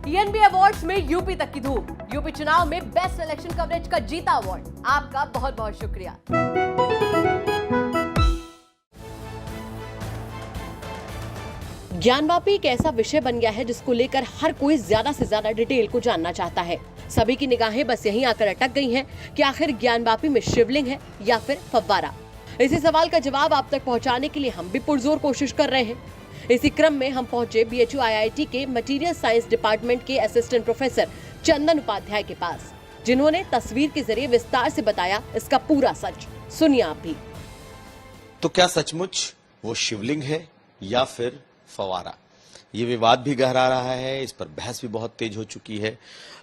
TNB awards में UP तक की धूम। यूपी चुनाव में बेस्ट इलेक्शन कवरेज का जीता अवार्ड। आपका बहुत बहुत शुक्रिया। ज्ञानवापी एक ऐसा विषय बन गया है जिसको लेकर हर कोई ज्यादा से ज्यादा डिटेल को जानना चाहता है। सभी की निगाहें बस यहीं आकर अटक गई हैं कि आखिर ज्ञानवापी में शिवलिंग है या फिर फव्वारा। इसी सवाल का जवाब आप तक पहुंचाने के लिए हम भी पुरजोर कोशिश कर रहे हैं। इसी क्रम में हम पहुंचे बीएचयू आईआईटी के मटेरियल साइंस डिपार्टमेंट के असिस्टेंट प्रोफेसर चंदन उपाध्याय के पास, जिन्होंने तस्वीर के जरिए विस्तार से बताया इसका पूरा सच। सुनिए आप भी। तो क्या सचमुच वो शिवलिंग है या फिर फवारा? ये विवाद भी गहरा रहा है, इस पर बहस भी बहुत तेज हो चुकी है।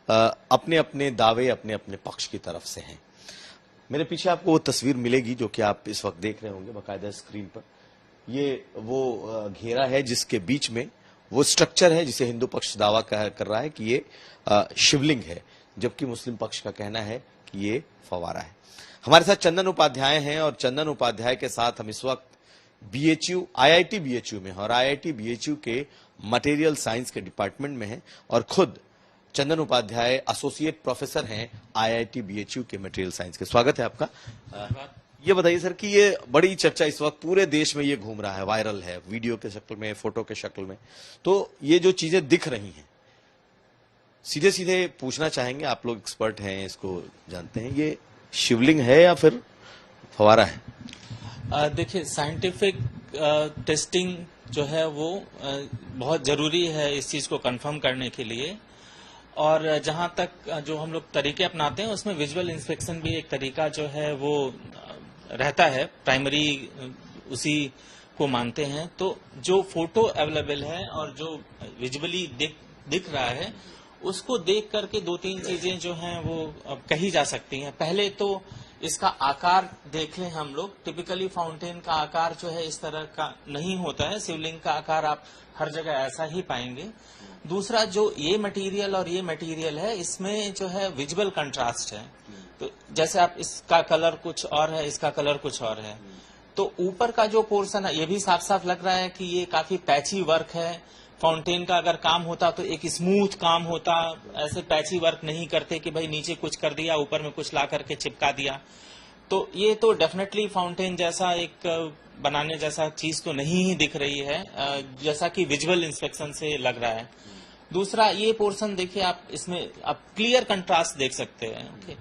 अपने अपने दावे अपने अपने पक्ष की तरफ से हैं। मेरे पीछे आपको वो तस्वीर मिलेगी जो कि आप इस वक्त देख रहे होंगे बाकायदा स्क्रीन पर। ये वो घेरा है जिसके बीच में वो स्ट्रक्चर है जिसे हिंदू पक्ष दावा कर रहा है कि ये शिवलिंग है, जबकि मुस्लिम पक्ष का कहना है कि ये फवारा है। हमारे साथ चंदन उपाध्याय हैं और चंदन उपाध्याय के साथ हम इस वक्त बीएचयू आईआईटी बीएचयू में हैं और आईआईटी बीएचयू के मटेरियल साइंस के डिपार्टमेंट में हैं और खुद चंदन उपाध्याय एसोसिएट प्रोफेसर हैं आईआईटी बीएचयू के मटेरियल साइंस के। स्वागत है आपका। ये बताइए सर कि ये बड़ी चर्चा इस वक्त पूरे देश में ये घूम रहा है, वायरल है, वीडियो के शक्ल में, फोटो के शक्ल में। तो ये जो चीजें दिख रही हैं, सीधे सीधे पूछना चाहेंगे, आप लोग एक्सपर्ट हैं, इसको जानते हैं, ये शिवलिंग है या फिर फवारा है? देखिए, साइंटिफिक टेस्टिंग जो है वो बहुत जरूरी है इस चीज को कंफर्म करने के लिए। और जहां तक जो हम लोग तरीके अपनाते हैं उसमें विजुअल इंस्पेक्शन भी एक तरीका जो है वो रहता है, प्राइमरी उसी को मानते हैं। तो जो फोटो अवेलेबल है और जो विजुअली दिख रहा है उसको देख करके दो तीन चीजें जो हैं वो कही जा सकती हैं। पहले तो इसका आकार देख लें हम लोग। टिपिकली फाउंटेन का आकार जो है इस तरह का नहीं होता है, शिवलिंग का आकार आप हर जगह ऐसा ही पाएंगे। दूसरा, जो ये मटेरियल और ये मटेरियल है इसमें जो है विजुअल कंट्रास्ट है। तो जैसे आप इसका कलर कुछ और है, इसका कलर कुछ और है, तो ऊपर का जो पोर्शन है ये भी साफ साफ लग रहा है कि ये काफी पैची वर्क है। फाउंटेन का अगर काम होता तो एक स्मूथ काम होता, ऐसे पैची वर्क नहीं करते कि भाई नीचे कुछ कर दिया ऊपर में कुछ ला करके चिपका दिया। तो ये तो डेफिनेटली फाउंटेन जैसा एक बनाने जैसा चीज तो नहीं ही दिख रही है, जैसा कि विजुअल इंस्पेक्शन से लग रहा है। दूसरा, ये पोर्शन देखिए आप, इसमें आप क्लियर कंट्रास्ट देख सकते हैं। ओके।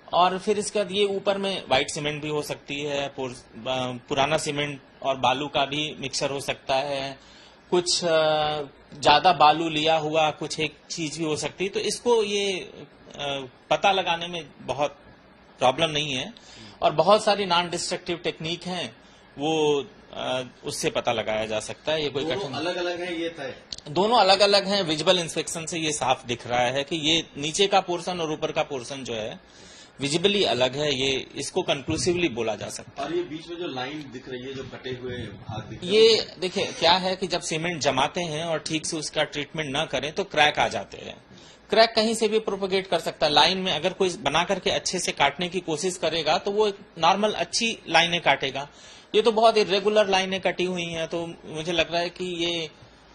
और फिर इसके बाद ये ऊपर में व्हाइट सीमेंट भी हो सकती है, पुराना सीमेंट और बालू का भी मिक्सचर हो सकता है, कुछ ज्यादा बालू लिया हुआ कुछ एक चीज भी हो सकती है। तो इसको ये पता लगाने में बहुत प्रॉब्लम नहीं है और बहुत सारी नॉन डिस्ट्रक्टिव टेक्निक हैं, वो उससे पता लगाया जा सकता है। ये कोई कठिन अलग अलग है, ये तय दोनों अलग अलग हैं। विजुअल इंस्पेक्शन से ये साफ दिख रहा है कि ये नीचे का पोर्शन और ऊपर का पोर्शन जो है विजिबली अलग है। ये इसको कंक्लूसिवली बोला जा सकता है। और ये बीच में जो लाइन दिख रही है, जो कटे हुए भाग दिख रहे हैं, ये देखिए क्या है कि जब सीमेंट जमाते हैं और ठीक से उसका ट्रीटमेंट ना करें तो क्रैक आ जाते हैं। क्रैक कहीं से भी प्रोपोगेट कर सकता है। लाइन में अगर कोई बना करके अच्छे से काटने की कोशिश करेगा तो वो एक नॉर्मल अच्छी लाइनें काटेगा। ये तो बहुत इरेगुलर लाइनें कटी हुई हैं, तो मुझे लग रहा है कि ये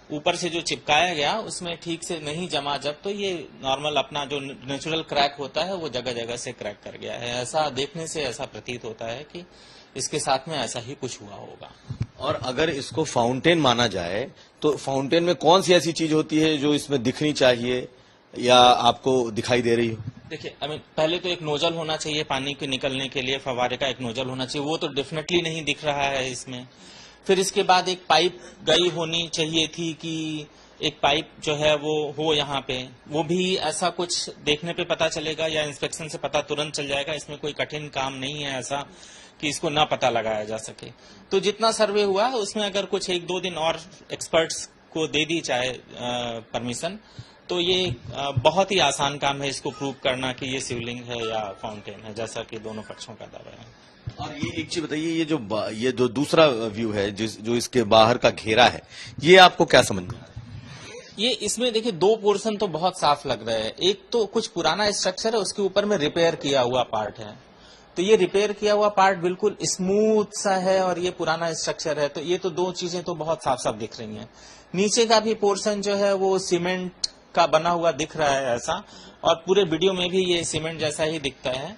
ऊपर से जो चिपकाया गया उसमें ठीक से नहीं जमा जब, तो ये नॉर्मल अपना जो नेचुरल क्रैक होता है वो जगह जगह से क्रैक कर गया है। ऐसा देखने से ऐसा प्रतीत होता है कि इसके साथ में ऐसा ही कुछ हुआ होगा। और अगर इसको फाउंटेन माना जाए तो फाउंटेन में कौन सी ऐसी चीज होती है जो इसमें दिखनी चाहिए या आपको दिखाई दे रही हो? देखिए, पहले तो एक नोजल होना चाहिए पानी के निकलने के लिए, फव्वारे का एक नोजल होना चाहिए, वो तो डेफिनेटली नहीं दिख रहा है इसमें। फिर इसके बाद एक पाइप गई होनी चाहिए थी कि एक पाइप जो है वो हो यहाँ पे, वो भी ऐसा कुछ देखने पे पता चलेगा या इंस्पेक्शन से पता तुरंत चल जाएगा। इसमें कोई कठिन काम नहीं है ऐसा कि इसको ना पता लगाया जा सके। तो जितना सर्वे हुआ है उसमें अगर कुछ एक दो दिन और एक्सपर्ट्स को दे दी जाए परमिशन, तो ये बहुत ही आसान काम है इसको प्रूव करना कि ये शिवलिंग है या फाउंटेन है, जैसा कि दोनों पक्षों का दावा है। और ये एक चीज बताइए, ये जो दूसरा व्यू है जो इसके बाहर का घेरा है, ये आपको क्या समझ में? ये इसमें देखिए दो पोर्शन तो बहुत साफ लग रहे हैं। एक तो कुछ पुराना स्ट्रक्चर है, उसके ऊपर में रिपेयर किया हुआ पार्ट है। तो ये रिपेयर किया हुआ पार्ट बिल्कुल स्मूथ सा है और ये पुराना स्ट्रक्चर है। तो ये तो दो चीजें तो बहुत साफ साफ दिख रही हैं। नीचे का भी पोर्शन जो है वो सीमेंट का बना हुआ दिख रहा है ऐसा, और पूरे वीडियो में भी ये सीमेंट जैसा ही दिखता है।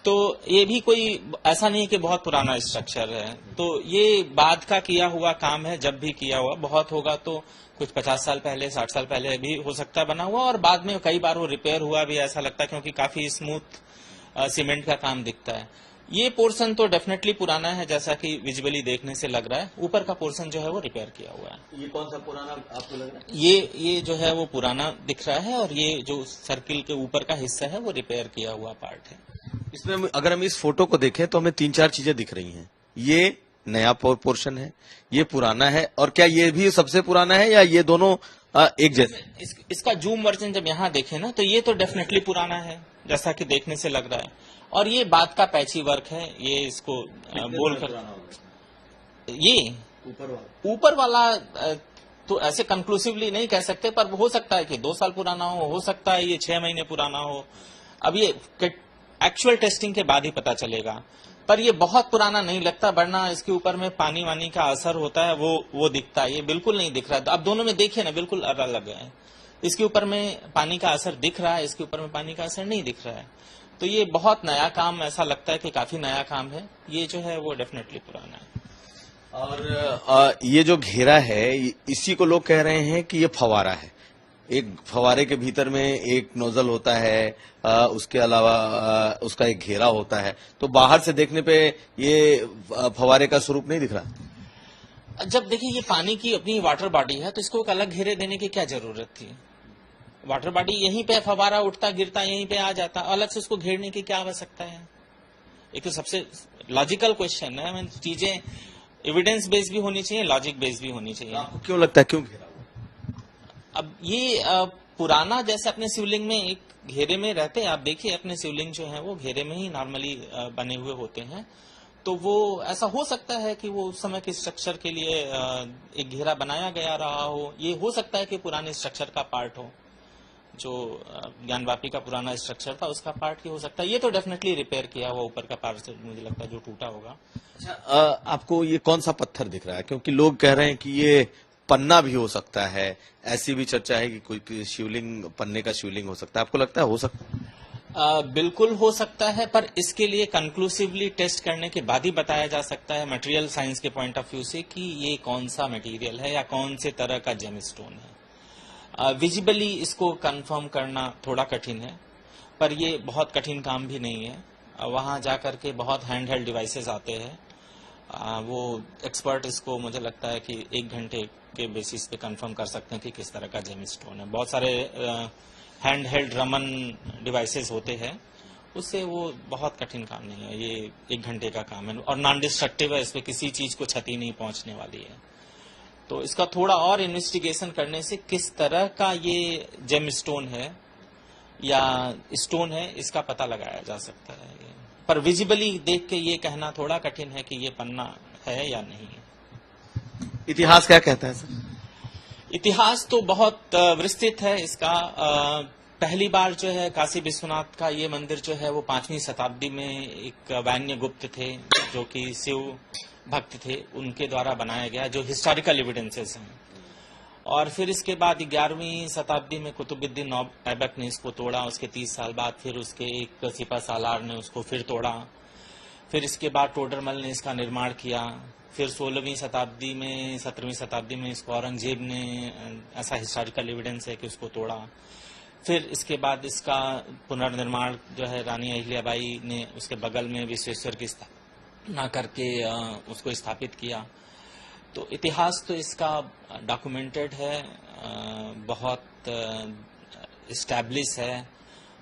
तो ये भी कोई ऐसा नहीं है कि बहुत पुराना स्ट्रक्चर है, तो ये बाद का किया हुआ काम है। जब भी किया हुआ बहुत होगा तो कुछ 50 साल पहले 60 साल पहले भी हो सकता है बना हुआ, और बाद में कई बार वो रिपेयर हुआ भी ऐसा लगता है, क्योंकि काफी स्मूथ सीमेंट का काम दिखता है। ये पोर्शन तो डेफिनेटली पुराना है, जैसा कि विजुअली देखने से लग रहा है। ऊपर का पोर्शन जो है वो रिपेयर किया हुआ है। ये कौन सा पुराना आपको लग रहा है? ये जो है वो पुराना दिख रहा है, और ये जो सर्किल के ऊपर का हिस्सा है वो रिपेयर किया हुआ पार्ट है। इसमें अगर हम इस फोटो को देखें तो हमें 3-4 चीजें दिख रही हैं। ये नया पोर्शन है, ये पुराना है, और क्या ये भी सबसे पुराना है या ये दोनों एक जैसे? इसका जूम वर्जन जब यहाँ देखें ना, तो ये तो डेफिनेटली पुराना है जैसा कि देखने से लग रहा है, और ये बाद का पैची वर्क है। ये इसको बोल कर ये ऊपर वाला तो ऐसे कंक्लूसिवली नहीं कह सकते, पर हो सकता है कि 2 साल पुराना हो सकता है ये 6 महीने पुराना हो। अब ये एक्चुअल टेस्टिंग के बाद ही पता चलेगा, पर ये बहुत पुराना नहीं लगता, वरना इसके ऊपर में पानी वानी का असर होता है वो दिखता है। ये बिल्कुल नहीं दिख रहा है। तो अब दोनों में देखिए ना, बिल्कुल अलग है। इसके ऊपर में पानी का असर दिख रहा है, इसके ऊपर में पानी का असर नहीं दिख रहा है। तो ये बहुत नया काम, ऐसा लगता है कि काफी नया काम है। ये जो है वो डेफिनेटली पुराना है। और ये जो घेरा है, इसी को लोग कह रहे हैं कि ये फवारा है। एक फवारे के भीतर में एक नोजल होता है, उसके अलावा उसका एक घेरा होता है। तो बाहर से देखने पे ये फवारे का स्वरूप नहीं दिख रहा। जब देखिए ये पानी की अपनी वाटर बॉडी है, तो इसको एक अलग घेरे देने की क्या जरूरत थी? वाटर बॉडी यहीं पे फवारा उठता गिरता यहीं पे आ जाता, अलग से उसको घेरने की क्या आवश्यकता है? एक तो सबसे लॉजिकल क्वेश्चन है। चीजें एविडेंस बेस्ड भी होनी चाहिए, लॉजिक बेस्ड भी होनी चाहिए। आपको क्यों लगता है क्यों घेरा हुआ? अब ये पुराना, जैसे अपने शिवलिंग में एक घेरे में रहते हैं, आप देखिए अपने शिवलिंग जो है वो घेरे में ही नॉर्मली बने हुए होते हैं। तो वो ऐसा हो सकता है कि वो उस समय के स्ट्रक्चर के लिए एक घेरा बनाया गया रहा हो। ये हो सकता है कि पुराने स्ट्रक्चर का पार्ट हो, जो ज्ञानवापी का पुराना स्ट्रक्चर था उसका पार्ट ही हो सकता है। ये तो डेफिनेटली रिपेयर किया हुआ ऊपर का पार्ट मुझे लगता है जो टूटा होगा। अच्छा, आपको ये कौन सा पत्थर दिख रहा है? क्योंकि लोग कह रहे हैं कि ये पन्ना भी हो सकता है, ऐसी भी चर्चा है कि कोई शिवलिंग पन्ने का शिवलिंग हो सकता है। आपको लगता है हो सकता है? बिल्कुल हो सकता है, पर इसके लिए कंक्लूसिवली टेस्ट करने के बाद ही बताया जा सकता है मटेरियल साइंस के पॉइंट ऑफ व्यू से कि ये कौन सा मटेरियल है या कौन से तरह का जेमस्टोन है। विजिबली इसको कंफर्म करना थोड़ा कठिन है, पर ये बहुत कठिन काम भी नहीं है। वहां जाकर के बहुत हैंड हेल्ड डिवाइसेस आते हैं, वो एक्सपर्ट इसको मुझे लगता है कि 1 घंटे के बेसिस पे कंफर्म कर सकते हैं कि किस तरह का जेमस्टोन है। बहुत सारे हैंड हेल्ड रमन डिवाइसेस होते हैं, उससे वो बहुत कठिन काम नहीं है। ये 1 घंटे का काम है और नॉन डिस्ट्रक्टिव है, इसमें किसी चीज को क्षति नहीं पहुंचने वाली है। तो इसका थोड़ा और इन्वेस्टिगेशन करने से किस तरह का ये जेमस्टोन है या स्टोन है, इसका पता लगाया जा सकता है। पर विजिबली देख के ये कहना थोड़ा कठिन है कि ये पन्ना है या नहीं है। इतिहास क्या कहता है सर? इतिहास तो बहुत विस्तृत है इसका। पहली बार जो है काशी विश्वनाथ का ये मंदिर जो है वो 5वीं शताब्दी में एक वैन्य गुप्त थे जो कि शिव भक्त थे, उनके द्वारा बनाया गया, जो हिस्टोरिकल एविडेंसेस हैं। और फिर इसके बाद 11वीं शताब्दी में कुतुबुद्दीन ऐबक ने इसको तोड़ा। उसके 30 साल बाद फिर उसके एक सिपा सालार ने उसको फिर तोड़ा। फिर इसके बाद टोडरमल ने इसका निर्माण किया। फिर 16वीं शताब्दी में 17वीं शताब्दी में इसको औरंगजेब ने, ऐसा हिस्टोरिकल एविडेंस है कि उसको तोड़ा। फिर इसके बाद इसका पुनर्निर्माण जो है रानी अहिल्याबाई ने उसके बगल में विश्वेश्वर की स्थापना करके उसको स्थापित किया। तो इतिहास तो इसका डॉक्यूमेंटेड है, बहुत एस्टैब्लिश है,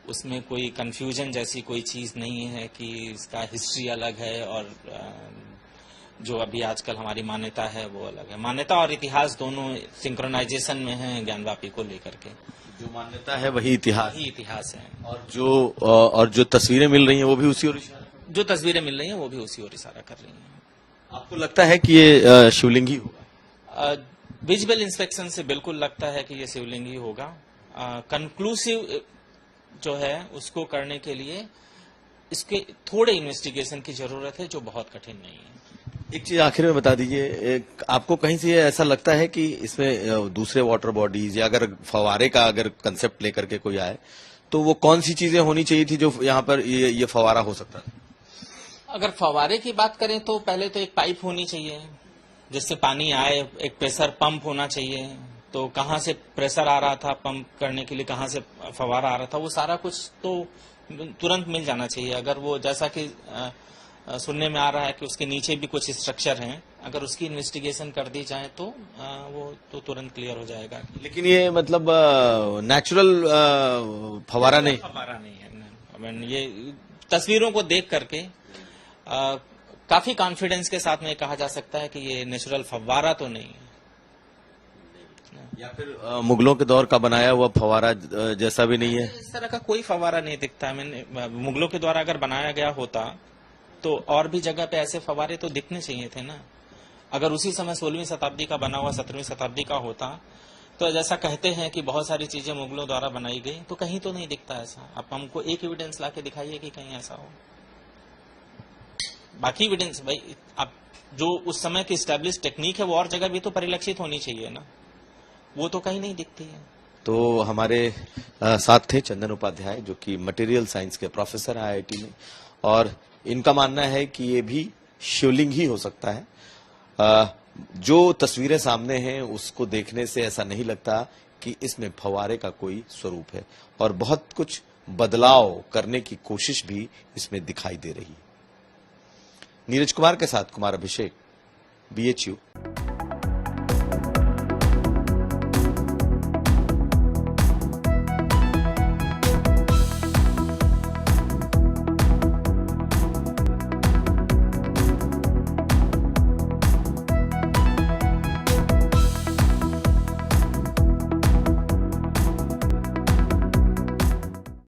उसमें कोई कंफ्यूजन जैसी कोई चीज नहीं है कि इसका हिस्ट्री अलग है और जो अभी आजकल हमारी मान्यता है वो अलग है। मान्यता और इतिहास दोनों सिंक्रोनाइजेशन में है ज्ञानवापी को लेकर के। जो मान्यता है वही इतिहास है, और जो तस्वीरें मिल रही हैं वो भी उसी ओर इशारा, जो तस्वीरें मिल रही हैं वो भी उसी ओर इशारा कर रही हैं। आपको लगता है कि ये शिवलिंग ही होगा? विजुअल इंस्पेक्शन से बिल्कुल लगता है कि ये शिवलिंग ही होगा। कंक्लूसिव जो है उसको करने के लिए इसके थोड़े इन्वेस्टिगेशन की जरूरत है, जो बहुत कठिन नहीं है। एक चीज आखिर में बता दीजिए, आपको कहीं से ऐसा लगता है कि इसमें दूसरे वाटर बॉडीज या अगर फवारे का अगर कंसेप्ट लेकर के कोई आए तो वो कौन सी चीजें होनी चाहिए थी जो यहाँ पर ये फवारा हो सकता है? अगर फवारे की बात करें तो पहले तो एक पाइप होनी चाहिए जिससे पानी आए, एक प्रेशर पंप होना चाहिए। तो कहाँ से प्रेशर आ रहा था पंप करने के लिए, कहाँ से फवारा आ रहा था, वो सारा कुछ तो तुरंत मिल जाना चाहिए। अगर वो जैसा कि सुनने में आ रहा है कि उसके नीचे भी कुछ स्ट्रक्चर हैं, अगर उसकी इन्वेस्टिगेशन कर दी जाए तो वो तो तुरंत क्लियर हो जाएगा। लेकिन ये मतलब नेचुरल फवारा नहीं, फवारा नहीं है। ये तस्वीरों को देख करके काफी कॉन्फिडेंस के साथ में कहा जा सकता है कि ये नेचुरल फव्वारा तो नहीं है। या फिर मुगलों के दौर का बनाया हुआ फवारा जैसा भी नहीं है। इस तरह का कोई फव्वारा नहीं दिखता। मैंने मुगलों के द्वारा अगर बनाया गया होता तो और भी जगह पे ऐसे फव्वारे तो दिखने चाहिए थे ना। अगर उसी समय 16वीं शताब्दी का बना हुआ 17वीं शताब्दी का होता तो जैसा कहते हैं कि बहुत सारी चीजें मुगलों द्वारा बनाई गई, तो कहीं तो नहीं दिखता ऐसा। आप हमको एक एविडेंस ला के दिखाइए कि कहीं ऐसा हो। बाकी एविडेंस भाई, आप जो उस समय की स्टैब्लिश टेक्निक है वो और जगह भी तो परिलक्षित होनी चाहिए ना, वो तो कहीं नहीं दिखती है। तो हमारे साथ थे चंदन उपाध्याय जो कि मटेरियल साइंस के प्रोफेसर हैं IIT में, और इनका मानना है कि ये भी शिवलिंग ही हो सकता है। जो तस्वीरें सामने हैं उसको देखने से ऐसा नहीं लगता कि इसमें फवारे का कोई स्वरूप है, और बहुत कुछ बदलाव करने की कोशिश भी इसमें दिखाई दे रही है। नीरज कुमार के साथ कुमार अभिषेक, BHU।